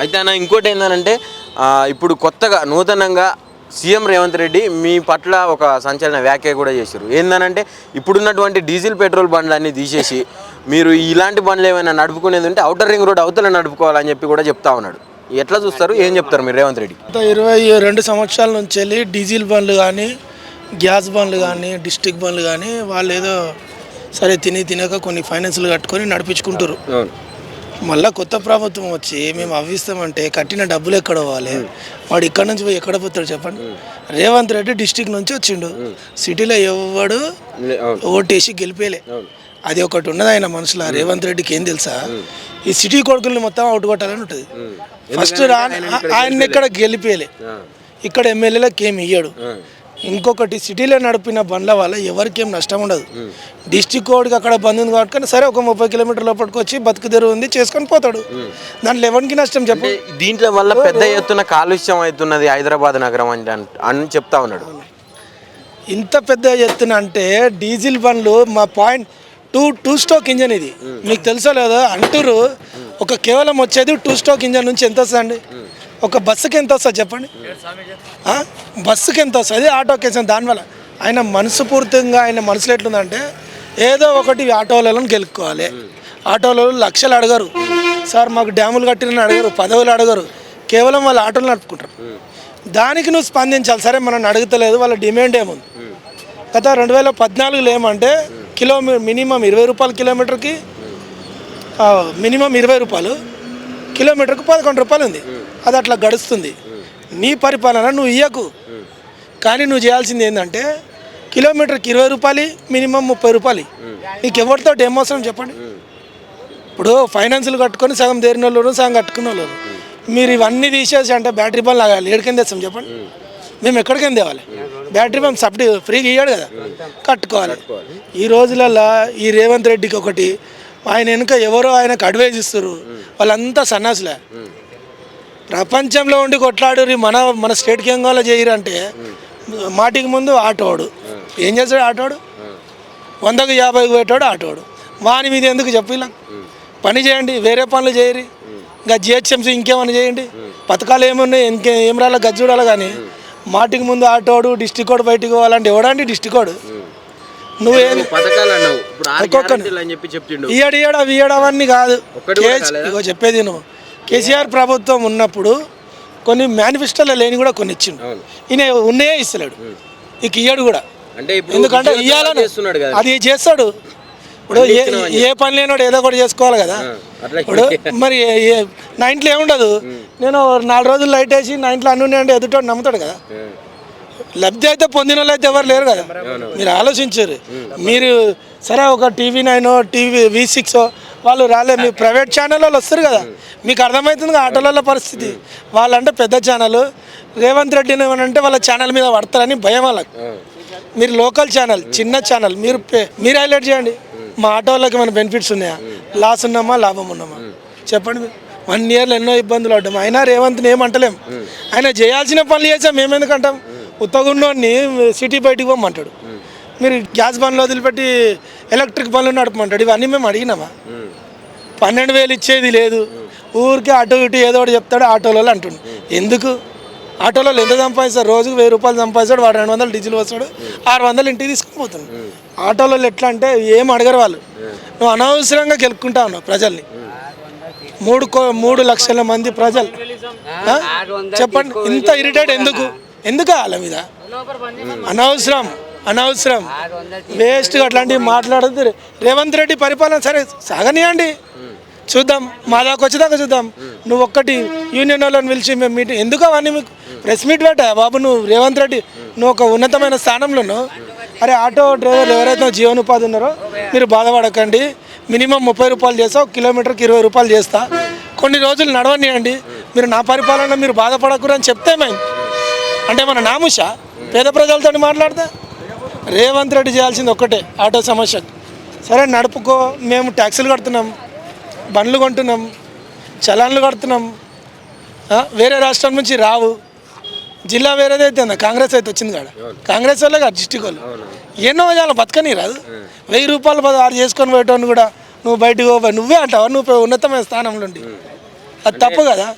అయితే అన్న ఇంకోటి ఏంటంటే ఇప్పుడు కొత్తగా నూతనంగా సీఎం రేవంత్ రెడ్డి మీ పట్ల ఒక సంచలన వ్యాఖ్య కూడా చేశారు. ఏందనంటే ఇప్పుడున్నటువంటి డీజిల్ పెట్రోల్ బండ్లన్నీ తీసేసి మీరు ఇలాంటి బండ్లు ఏమైనా నడుపుకునేది ఉంటే ఔటర్ రింగ్ రోడ్ అవతల నడుపుకోవాలని చెప్పి కూడా చెప్తా ఉన్నాడు. ఎట్లా చూస్తారు, ఏం చెప్తారు మీరు రేవంత్ రెడ్డి? 22 సంవత్సరాల నుంచి వెళ్ళి డీజిల్ బండ్లు కానీ గ్యాస్ బండ్లు కానీ డిస్ట్రిక్ట్ బండ్లు కానీ వాళ్ళు ఏదో సరే తినక కొన్ని ఫైనాన్స్లు కట్టుకొని నడిపించుకుంటారు. మళ్ళీ కొత్త ప్రభుత్వం వచ్చి మేము అవ్విస్తామంటే కట్టిన డబ్బులు ఎక్కడ పోవాలి? వాడు ఇక్కడ నుంచి పోయి ఎక్కడ పోతాడు చెప్పండి? రేవంత్ రెడ్డి డిస్ట్రిక్ట్ నుంచి వచ్చిండు, సిటీలో ఎవడు ఓటేసి గెలిపేలే. అది ఒకటి ఉన్నది ఆయన మనసులో. రేవంత్ రెడ్డికి ఏం తెలుసా, ఈ సిటీ కొడుకుల్ని మొత్తం అవుట్ కొట్టాలని ఉంటుంది. ఫస్ట్ ఆయన ఇక్కడ గెలిపేలే, ఇక్కడ ఎమ్మెల్యేలకు ఏమి ఇయ్యాడు. ఇంకొకటి సిటీలో నడిపిన బండ్ల వల్ల ఎవరికేం నష్టం ఉండదు. డిస్టిక్ కోడ్కి అక్కడ బంద్ ఉంది కాబట్టి సరే ఒక 30 కిలోమీటర్ల లోపలికి వచ్చి బతుకు తెరువు ఉంది చేసుకొని పోతాడు. దాంట్లో ఎవరికి నష్టం చెప్పు? దీంట్లో వల్ల పెద్ద ఎత్తున కాలుష్యం అవుతున్నది హైదరాబాద్ నగరం అని చెప్తా ఉన్నాడు. ఇంత పెద్ద ఎత్తున అంటే డీజిల్ బండ్లు మా పాయింట్ టూ స్ట్రోక్ ఇంజన్ ఇది మీకు తెలుసో లేదో అంటారు. ఒక కేవలం వచ్చేది 2 స్ట్రోక్ ఇంజన్ నుంచి ఎంత వస్తుందండి? ఒక బస్సుకి ఎంత వస్తుంది చెప్పండి? బస్సుకి ఎంత వస్తుంది, ఆటోకి ఎంత? దానివల్ల ఆయన మనస్ఫూర్తిగా ఆయన మనసులో ఎట్లుందంటే ఏదో ఒకటి ఆటోలను గెలుక్కోవాలి. ఆటోలు లక్షలు అడగరు సార్, మాకు డ్యాములు కట్టిన అడగరు, పదవులు అడగరు, కేవలం వాళ్ళు ఆటోలు నడుపుకుంటారు. దానికి నువ్వు స్పందించాలి. సరే మనం అడుగుతలేదు, వాళ్ళ డిమాండ్ ఏముంది? గత 2014లో ఏమంటే మినిమం 20 రూపాయలు కిలోమీటర్కి, మినిమం 20 రూపాయలు కిలోమీటర్కు 11 రూపాయలు ఉంది. అది అట్లా గడుస్తుంది. నీ పరిపాలన నువ్వు ఇయ్యకు, కానీ నువ్వు చేయాల్సింది ఏంటంటే కిలోమీటర్కి 20 రూపాయలు, మినిమం 30 రూపాయలు. నీకు ఎవరితో ఏమవసరం చెప్పండి? ఇప్పుడు ఫైనాన్సులు కట్టుకొని సగం దేరిన వాళ్ళు సగం కట్టుకున్న వాళ్ళు మీరు ఇవన్నీ తీసేసి అంటే బ్యాటరీ బండ్లు లాగాలి. ఎక్కడికైనా తెస్తాం చెప్పండి? మేము ఎక్కడికైనా తేవాలి? బ్యాటరీ బండ్ సబ్సిడీ ఫ్రీగా ఇయ్యాడు కదా, కట్టుకోవాలి. ఈ రోజులలో ఈ రేవంత్ రెడ్డికి ఒకటి, ఆయన వెనుక ఎవరో ఆయనకు అడ్వైజ్ ఇస్తారు, వాళ్ళంతా సన్నాసులే. ప్రపంచంలో ఉండి కొట్లాడు మన స్టేట్కి ఏం కావాలో చేయరు అంటే మాటికి ముందు ఆటోడు ఏం చేస్తాడు? ఆటోడు 100కు 50కు పెట్టాడు ఆటోడు. వాని మీద ఎందుకు చెప్పు? ఇలా పని చేయండి, వేరే పనులు చేయరు. ఇంకా జిహెచ్ఎంసీ ఇంకేమైనా చేయండి, పథకాలు ఏమున్నాయి, ఇంకేం రాలే గజ్జు చూడాలి. కానీ మాటికి ముందు ఆటోడు డిస్ట్రిక్ట్ కోడ్ బయటికి పోవాలంటే ఎవడండి డిస్ట్రిక్ట్ కోడ్? నువ్వేం ఇయ్యడు అవి ఇయ్యడు అవన్నీ కాదు. ఇగో చెప్పేది నువ్వు, కేసీఆర్ ప్రభుత్వం ఉన్నప్పుడు కొన్ని మేనిఫెస్టోలో లేని కూడా కొన్ని ఇచ్చిండు. ఈయన ఉన్నాయే ఇస్తలేడు, ఇక ఇయ్యడు కూడా. ఎందుకంటే ఇయ్యాలని అది చేస్తాడు. ఇప్పుడు ఏ పని లేనోడు ఏదో ఒకటి చేసుకోవాలి కదా. ఇప్పుడు మరి నా ఇంట్లో ఏముండదు, నేను 4 రోజులు లైట్ వేసి నా ఇంట్లో అన్నీ ఉన్నాయంటే ఎదుటోడు నమ్ముతాడు కదా. లబ్ధి అయితే పొందిన వాళ్ళు అయితే ఎవరు లేరు కదా. మీరు ఆలోచించారు. మీరు సరే ఒక TV9 TV V6 వాళ్ళు రాలే, మీ ప్రైవేట్ ఛానల్ వాళ్ళు వస్తారు కదా, మీకు అర్థమవుతుంది ఆటోల పరిస్థితి. వాళ్ళంటే పెద్ద ఛానల్, రేవంత్ రెడ్డిని ఏమనంటే వాళ్ళ ఛానల్ మీద పడతారని భయం వాళ్ళకి. మీరు లోకల్ ఛానల్, చిన్న ఛానల్, మీరు హైలైట్ చేయండి. మా ఆటోలకి ఏమైనా బెనిఫిట్స్ ఉన్నాయా, లాస్ ఉన్నామా లాభం ఉన్నామా చెప్పండి? 1 ఇయర్లో ఎన్నో ఇబ్బందులు పడ్డాం. అయినా రేవంత్ని ఏమంటలేం, ఆయన చేయాల్సిన పనులు చేసాం. మేము ఎందుకంటాం? ఉత్తగున్నోడిని సిటీ బయటికి పోమంటాడు, మీరు గ్యాస్ బండ్లు వదిలిపెట్టి ఎలక్ట్రిక్ బండ్లు నడపమంటాడు. ఇవన్నీ మేము అడిగినామా? 12,000 ఇచ్చేది లేదు, ఊరికే అటు ఇటు ఏదో ఒకటి చెప్తాడు ఆటోలో అంటుండు. ఎందుకు? ఆటోలో ఎంత సంపాదిస్తాడు? రోజుకు 1000 రూపాయలు సంపాదిస్తాడు, వాడు 200 డీజిల్ వస్తాడు, 600 ఇంటికి తీసుకుని పోతాడు. ఆటోలో ఎట్లా అంటే ఏం అడగరు వాళ్ళు. నువ్వు అనవసరంగా గెలుక్కుంటా ఉన్నావు ప్రజల్ని. 3 లక్షల మంది ప్రజలు చెప్పండి, ఇంత ఇరిటేట్ ఎందుకు వాళ్ళ మీద? అనవసరం వేస్ట్గా అట్లాంటివి మాట్లాడద్దు. రేవంత్ రెడ్డి పరిపాలన సరే సాగనియండి, చూద్దాం, మా దాకా వచ్చేదాకా చూద్దాం. నువ్వు ఒక్కటి యూనియన్ వాళ్ళని పిలిచి మేము మీటింగ్ ఎందుకు అవన్నీ మీకు ప్రెస్ మీట్ పెట్టా బాబు? నువ్వు రేవంత్ రెడ్డి, నువ్వు ఒక ఉన్నతమైన స్థానంలో ఉన్నావు. అరే ఆటో డ్రైవర్లు ఎవరైతే జీవనోపాధి ఉన్నారో మీరు బాధపడకండి, మినిమం 30 రూపాయలు చేస్తా, కిలోమీటర్కి 20 రూపాయలు చేస్తా, కొన్ని రోజులు నడవనియండి, మీరు నా పరిపాలన మీరు బాధపడకూడదు అని చెప్తే మేము అంటే మన నాముషా పేద ప్రజలతో మాట్లాడతా? రేవంత్ రెడ్డి చేయాల్సింది ఒక్కటే, ఆటో సమస్య సరే నడుపుకో, మేము ట్యాక్సీలు కడుతున్నాం, బండ్లు కొంటున్నాం, చలాన్లు కడుతున్నాం, వేరే రాష్ట్రం నుంచి రావు. జిల్లా వేరేదైతే ఉందా, కాంగ్రెస్ అయితే వచ్చింది కాడ, కాంగ్రెస్ వాళ్ళే కాదు డిస్టిక్ వాళ్ళు. ఎన్నో చాలా బతకని రాదు. 1000 రూపాయలు 6 చేసుకొని పోయేటోని కూడా నువ్వు బయటకు నువ్వే అంటావా? నువ్వు ఉన్నతమైన స్థానంలో ఉండి, అది తప్పు కదా.